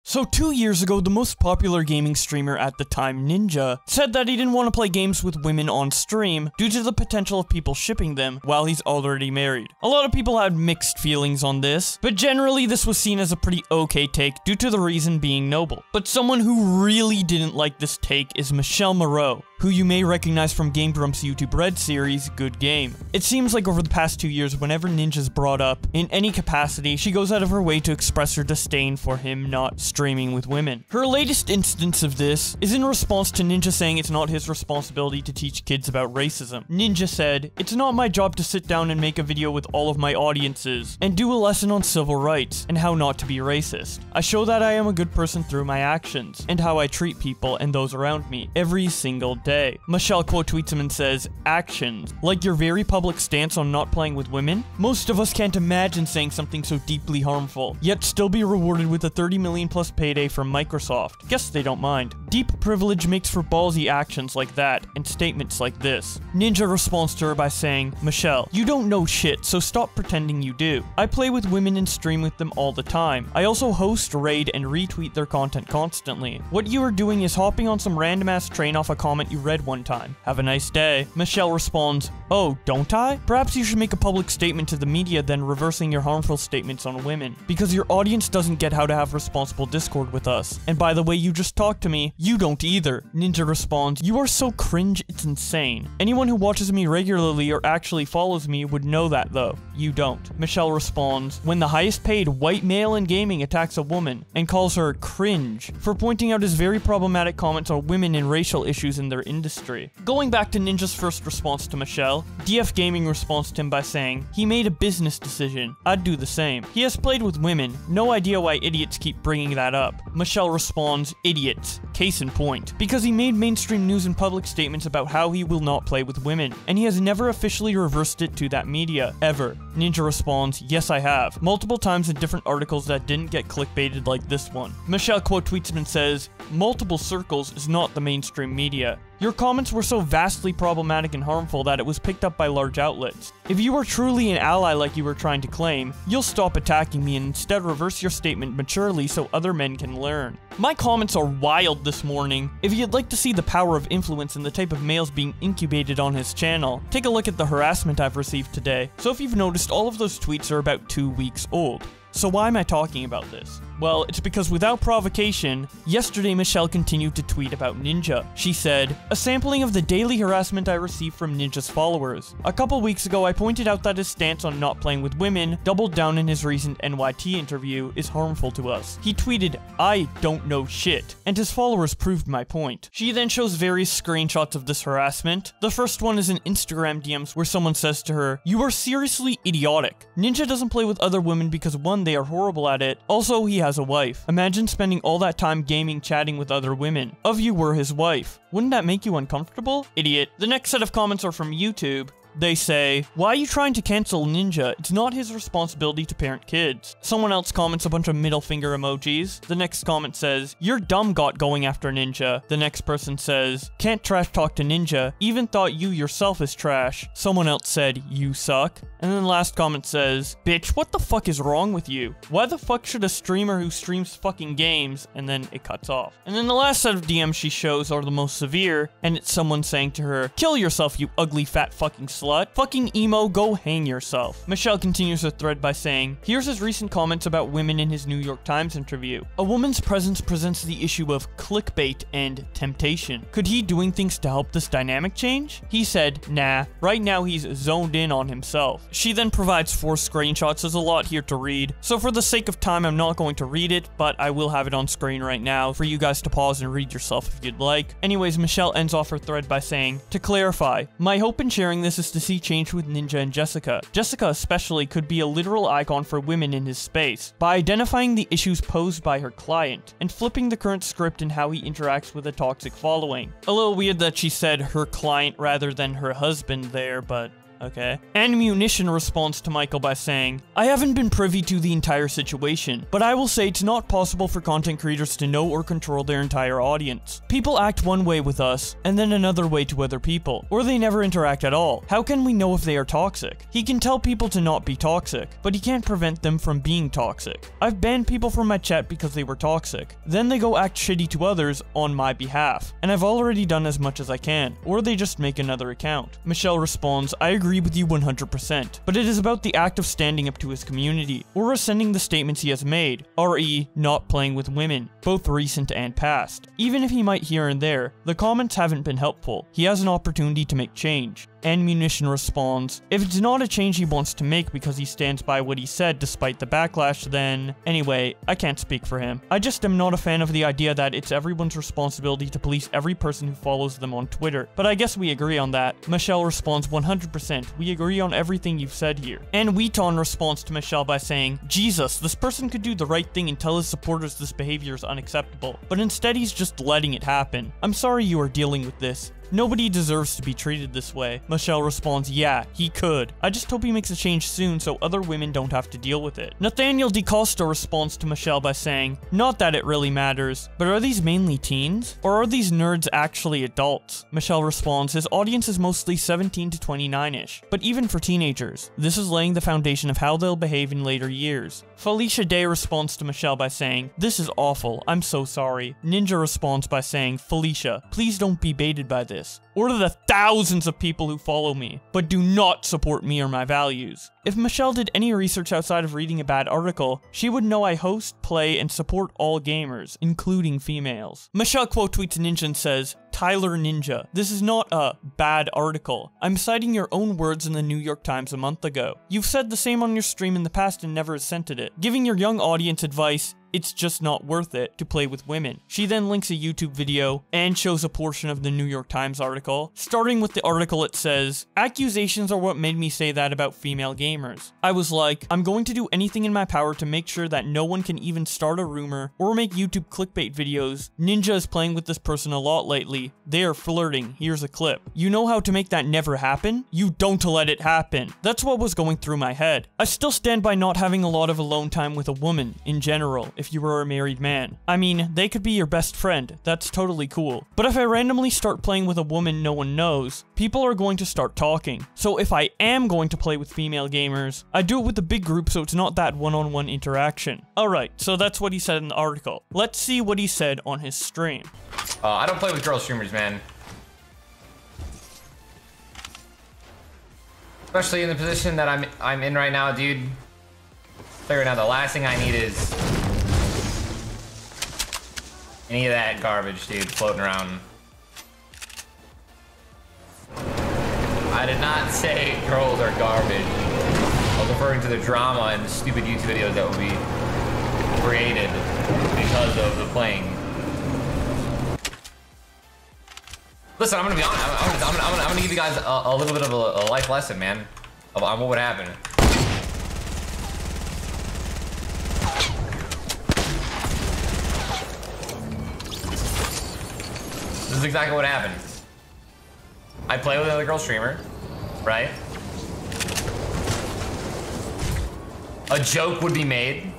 So 2 years ago, the most popular gaming streamer at the time, Ninja, said that he didn't want to play games with women on stream due to the potential of people shipping them while he's already married. A lot of people had mixed feelings on this, but generally this was seen as a pretty okay take due to the reason being noble. But someone who really didn't like this take is Michele Morrow, who you may recognize from Game Grump's YouTube Red series, Good Game. It seems like over the past 2 years, whenever Ninja's brought up in any capacity, she goes out of her way to express her disdain for him not streaming with women. Her latest instance of this is in response to Ninja saying it's not his responsibility to teach kids about racism. Ninja said, "It's not my job to sit down and make a video with all of my audiences and do a lesson on civil rights and how not to be racist. I show that I am a good person through my actions and how I treat people and those around me every single day." Michele quote tweets him and says, "Actions, like your very public stance on not playing with women? Most of us can't imagine saying something so deeply harmful, yet still be rewarded with a 30 million plus payday from Microsoft. Guess they don't mind. Deep privilege makes for ballsy actions like that and statements like this." Ninja responds to her by saying, "Michele, you don't know shit, so stop pretending you do. I play with women and stream with them all the time. I also host, raid, and retweet their content constantly. What you are doing is hopping on some random ass train off a comment you read one time. Have a nice day." Michele responds, "Oh, don't I? Perhaps you should make a public statement to the media then reversing your harmful statements on women, because your audience doesn't get how to have responsible discord with us. And by the way you just talked to me, you don't either." Ninja responds, "You are so cringe, it's insane. Anyone who watches me regularly or actually follows me would know that though. You don't." Michele responds, "When the highest paid white male in gaming attacks a woman and calls her cringe for pointing out his very problematic comments on women and racial issues in their industry." Going back to Ninja's first response to Michele, DF Gaming responds to him by saying, "He made a business decision. I'd do the same. He has played with women. No idea why idiots keep bringing that up." Michele responds, "Idiots. Case in point. Because he made mainstream news and public statements about how he will not play with women, and he has never officially reversed it to that media, ever." Ninja responds, "Yes, I have. Multiple times in different articles that didn't get clickbaited like this one." Michele quote tweets him and says, "Multiple circles is not the mainstream media. Your comments were so vastly problematic and harmful that it was picked up by large outlets. If you are truly an ally like you were trying to claim, you'll stop attacking me and instead reverse your statement maturely so other men can learn." My comments are wild this morning. If you'd like to see the power of influence and the type of males being incubated on his channel, take a look at the harassment I've received today. So if you've noticed, all of those tweets are about 2 weeks old. So why am I talking about this? Well, it's because without provocation, yesterday Michele continued to tweet about Ninja. She said, "A sampling of the daily harassment I receive from Ninja's followers. A couple weeks ago, I pointed out that his stance on not playing with women, doubled down in his recent NYT interview, is harmful to us. He tweeted, 'I don't know shit,' and his followers proved my point." She then shows various screenshots of this harassment. The first one is in Instagram DMs where someone says to her, "You are seriously idiotic. Ninja doesn't play with other women because 1, they are horrible at it. Also, he has a wife. Imagine spending all that time gaming, chatting with other women. If you were his wife. Wouldn't that make you uncomfortable? Idiot." The next set of comments are from YouTube. They say, "Why are you trying to cancel Ninja? It's not his responsibility to parent kids." Someone else comments a bunch of middle finger emojis. The next comment says, "You're dumb got going after Ninja." The next person says, "Can't trash talk to Ninja. Even thought you yourself is trash." Someone else said, "You suck." And then the last comment says, "Bitch, what the fuck is wrong with you? Why the fuck should a streamer who streams fucking games?" And then it cuts off. And then the last set of DMs she shows are the most severe, and it's someone saying to her, "Kill yourself, you ugly fat fucking slut. Fucking emo, go hang yourself." Michele continues her thread by saying, "Here's his recent comments about women in his New York Times interview. A woman's presence presents the issue of clickbait and temptation. Could he doing things to help this dynamic change? He said, nah, right now he's zoned in on himself." She then provides 4 screenshots. There's a lot here to read, so for the sake of time I'm not going to read it, but I will have it on screen right now for you guys to pause and read yourself if you'd like. Anyways, Michele ends off her thread by saying, "To clarify, my hope in sharing this is to see change with Ninja and Jessica. Jessica especially could be a literal icon for women in his space by identifying the issues posed by her client and flipping the current script in how he interacts with a toxic following." A little weird that she said her client rather than her husband there, but Okay. Ammunition responds to Michael by saying, I haven't been privy to the entire situation, but I will say it's not possible for content creators to know or control their entire audience. People act one way with us, and then another way to other people, or they never interact at all. How can we know if they are toxic? He can tell people to not be toxic, but he can't prevent them from being toxic. I've banned people from my chat because they were toxic. Then they go act shitty to others on my behalf, and I've already done as much as I can, or they just make another account. Michele responds, I agree with you 100%, but it is about the act of standing up to his community, or rescinding the statements he has made, re. not playing with women, both recent and past. Even if he might here and there, the comments haven't been helpful. He has an opportunity to make change. Ammunition responds, if it's not a change he wants to make because he stands by what he said despite the backlash, then... Anyway, I can't speak for him. I just am not a fan of the idea that it's everyone's responsibility to police every person who follows them on Twitter, but I guess we agree on that. Michele responds 100%, we agree on everything you've said here. And Weeton responds to Michele by saying, Jesus, this person could do the right thing and tell his supporters this behavior is unacceptable, but instead he's just letting it happen. I'm sorry you are dealing with this. Nobody deserves to be treated this way. Michele responds, yeah, he could. I just hope he makes a change soon so other women don't have to deal with it. Nathaniel DeCosta responds to Michele by saying, not that it really matters, but are these mainly teens? Or are these nerds actually adults? Michele responds, his audience is mostly 17 to 29-ish, but even for teenagers. This is laying the foundation of how they'll behave in later years. Felicia Day responds to Michele by saying, this is awful, I'm so sorry. Ninja responds by saying, Felicia, please don't be baited by this. Or to the thousands of people who follow me, but do not support me or my values. If Michele did any research outside of reading a bad article, she would know I host, play, and support all gamers, including females. Michele quote tweets Ninja and says, Tyler Ninja, this is not a bad article. I'm citing your own words in the New York Times a month ago. You've said the same on your stream in the past and never assented it. Giving your young audience advice, it's just not worth it to play with women. She then links a YouTube video and shows a portion of the New York Times article. Starting with the article, it says, accusations are what made me say that about female gamers. I was like, I'm going to do anything in my power to make sure that no one can even start a rumor or make YouTube clickbait videos. Ninja is playing with this person a lot lately. They are flirting. Here's a clip. You know how to make that never happen? You don't let it happen. That's what was going through my head. I still stand by not having a lot of alone time with a woman in general. If you were a married man. I mean, they could be your best friend, that's totally cool. But if I randomly start playing with a woman no one knows, people are going to start talking. So if I am going to play with female gamers, I do it with a big group so it's not that one-on-one interaction. Alright, so that's what he said in the article. Let's see what he said on his stream. I don't play with girl streamers, man. Especially in the position that I'm in right now, dude. Right now, the last thing I need is any of that garbage, dude, floating around. I did not say girls are garbage. I was referring to the drama and the stupid YouTube videos that will be created because of the playing. Listen, I'm gonna be honest. I'm gonna give you guys a little bit of a life lesson, man, on what would happen. This is exactly what happened. I play with another girl streamer, right? A joke would be made.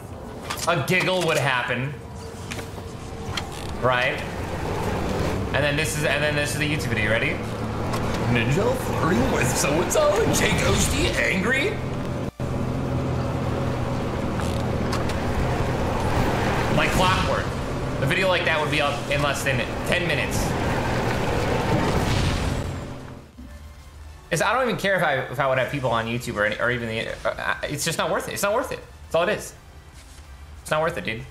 A giggle would happen, right? And then this is the YouTube video. Ready? Ninja flirting with so-and-so and Jake Osty angry? Like clockwork. A video like that would be up in less than 10 minutes. I don't even care if I would have people on YouTube or even the. It's just not worth it. It's not worth it. That's all it is. It's not worth it, dude.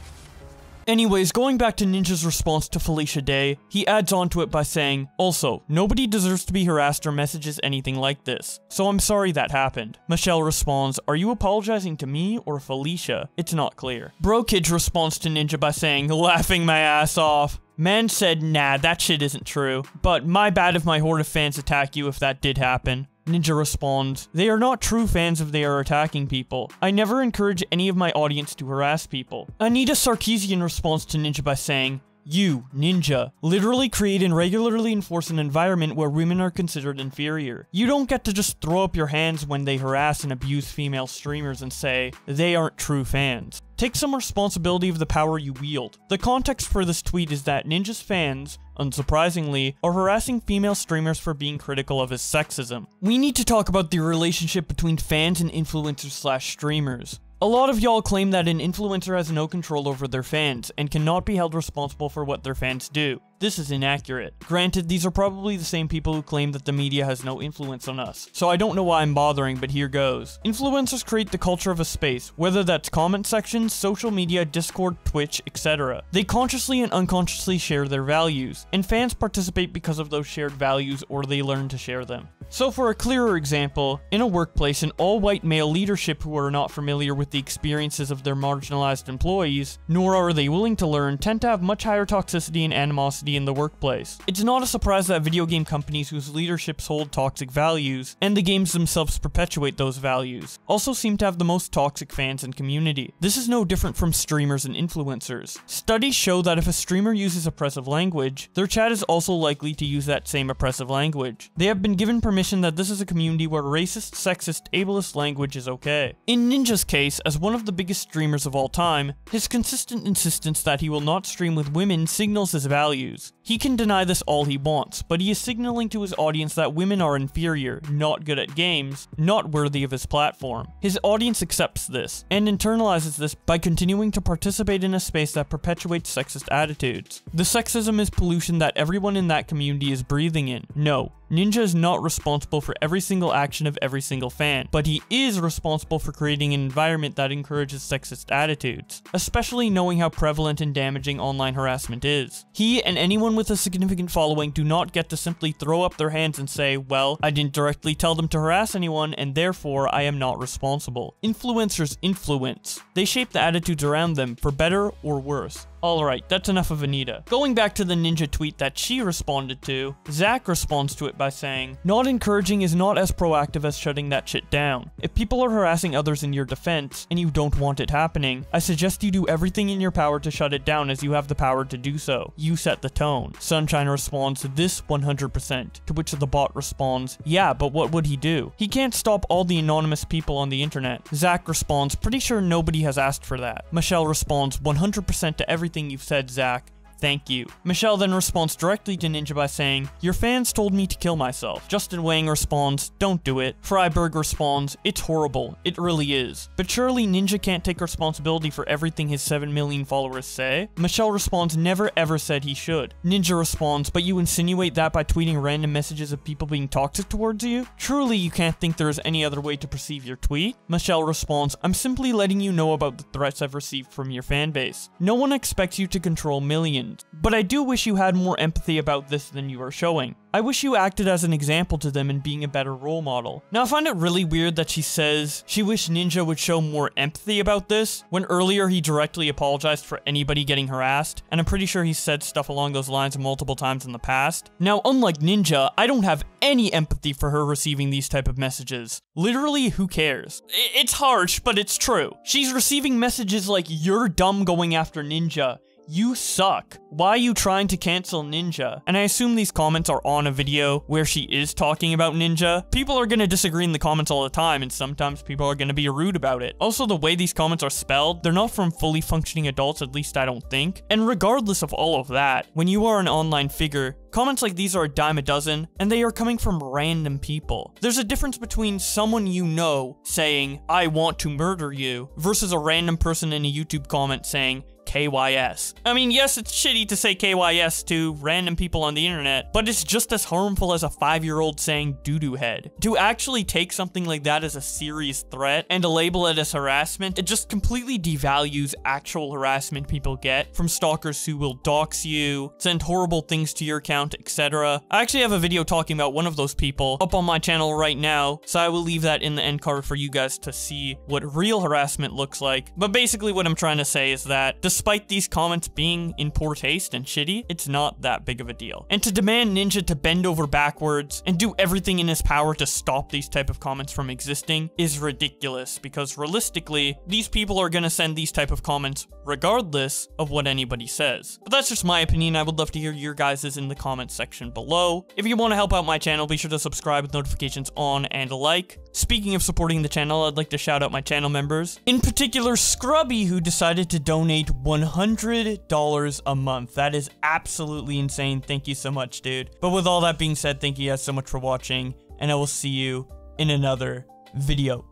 Anyways, going back to Ninja's response to Felicia Day, he adds on to it by saying, also, nobody deserves to be harassed or messages anything like this, so I'm sorry that happened. Michele responds, are you apologizing to me or Felicia? It's not clear. Brokage responds to Ninja by saying, laughing my ass off. Man said, nah, that shit isn't true, but my bad if my horde of fans attack you if that did happen. Ninja responds, they are not true fans if they are attacking people. I never encourage any of my audience to harass people. Anita Sarkeesian responds to Ninja by saying, You, Ninja, literally create and regularly enforce an environment where women are considered inferior. You don't get to just throw up your hands when they harass and abuse female streamers and say they aren't true fans. Take some responsibility of the power you wield. The context for this tweet is that Ninja's fans, unsurprisingly, are harassing female streamers for being critical of his sexism. We need to talk about the relationship between fans and influencers/streamers. A lot of y'all claim that an influencer has no control over their fans and cannot be held responsible for what their fans do. This is inaccurate. Granted, these are probably the same people who claim that the media has no influence on us, so I don't know why I'm bothering, but here goes. Influencers create the culture of a space, whether that's comment sections, social media, Discord, Twitch, etc. They consciously and unconsciously share their values, and fans participate because of those shared values or they learn to share them. So for a clearer example, in a workplace, an all-white male leadership who are not familiar with the experiences of their marginalized employees, nor are they willing to learn, tend to have much higher toxicity and animosity in the workplace. It's not a surprise that video game companies whose leaderships hold toxic values, and the games themselves perpetuate those values, also seem to have the most toxic fans and community. This is no different from streamers and influencers. Studies show that if a streamer uses oppressive language, their chat is also likely to use that same oppressive language. They have been given permission that this is a community where racist, sexist, ableist language is okay. In Ninja's case, as one of the biggest streamers of all time, his consistent insistence that he will not stream with women signals his values. He can deny this all he wants, but he is signaling to his audience that women are inferior, not good at games, not worthy of his platform. His audience accepts this, and internalizes this by continuing to participate in a space that perpetuates sexist attitudes. The sexism is pollution that everyone in that community is breathing in. No, Ninja is not responsible for every single action of every single fan, but he is responsible for creating an environment that encourages sexist attitudes, especially knowing how prevalent and damaging online harassment is. He and anyone with a significant following do not get to simply throw up their hands and say, well, I didn't directly tell them to harass anyone and therefore I am not responsible. Influencers influence. They shape the attitudes around them for better or worse. Alright, that's enough of Anita. Going back to the Ninja tweet that she responded to, Zach responds to it by saying, "Not encouraging is not as proactive as shutting that shit down. If people are harassing others in your defense, and you don't want it happening, I suggest you do everything in your power to shut it down as you have the power to do so. You set the tone." Sunshine responds, "This 100%. To which the bot responds, "Yeah, but what would he do? He can't stop all the anonymous people on the internet." Zach responds, "Pretty sure nobody has asked for that." Michele responds, "100% to everything you've said, Zach. Thank you." Michele then responds directly to Ninja by saying, "Your fans told me to kill myself." Justin Wang responds, "Don't do it." Freiberg responds, "It's horrible. It really is. But surely Ninja can't take responsibility for everything his 7 million followers say?" Michele responds, "Never ever said he should." Ninja responds, "But you insinuate that by tweeting random messages of people being toxic towards you? Truly you can't think there is any other way to perceive your tweet?" Michele responds, "I'm simply letting you know about the threats I've received from your fan base. No one expects you to control millions. But I do wish you had more empathy about this than you are showing. I wish you acted as an example to them in being a better role model." Now I find it really weird that she says she wished Ninja would show more empathy about this, when earlier he directly apologized for anybody getting harassed, and I'm pretty sure he said stuff along those lines multiple times in the past. Now unlike Ninja, I don't have any empathy for her receiving these type of messages. Literally, who cares? It's harsh, but it's true. She's receiving messages like, "You're dumb going after Ninja. You suck. Why are you trying to cancel Ninja?" And I assume these comments are on a video where she is talking about Ninja. People are gonna disagree in the comments all the time, and sometimes people are gonna be rude about it. Also, the way these comments are spelled, they're not from fully functioning adults, at least I don't think. And regardless of all of that, when you are an online figure, comments like these are a dime a dozen, and they are coming from random people. There's a difference between someone you know saying, "I want to murder you," versus a random person in a YouTube comment saying, KYS. I mean, yes, it's shitty to say KYS to random people on the internet, but it's just as harmful as a 5-year-old saying doo-doo head. To actually take something like that as a serious threat and to label it as harassment, it just completely devalues actual harassment people get from stalkers who will dox you, send horrible things to your account, etc. I actually have a video talking about one of those people up on my channel right now, so I will leave that in the end card for you guys to see what real harassment looks like. But basically what I'm trying to say is that despite these comments being in poor taste, taste and shitty, it's not that big of a deal. And to demand Ninja to bend over backwards and do everything in his power to stop these type of comments from existing is ridiculous, because realistically, these people are gonna send these type of comments regardless of what anybody says. But that's just my opinion. I would love to hear your guys's in the comments section below. If you want to help out my channel, be sure to subscribe with notifications on and like. Speaking of supporting the channel, I'd like to shout out my channel members. In particular, Scrubby, who decided to donate $100 a month. That is absolutely insane. Thank you so much, dude. But with all that being said, thank you guys so much for watching, and I will see you in another video.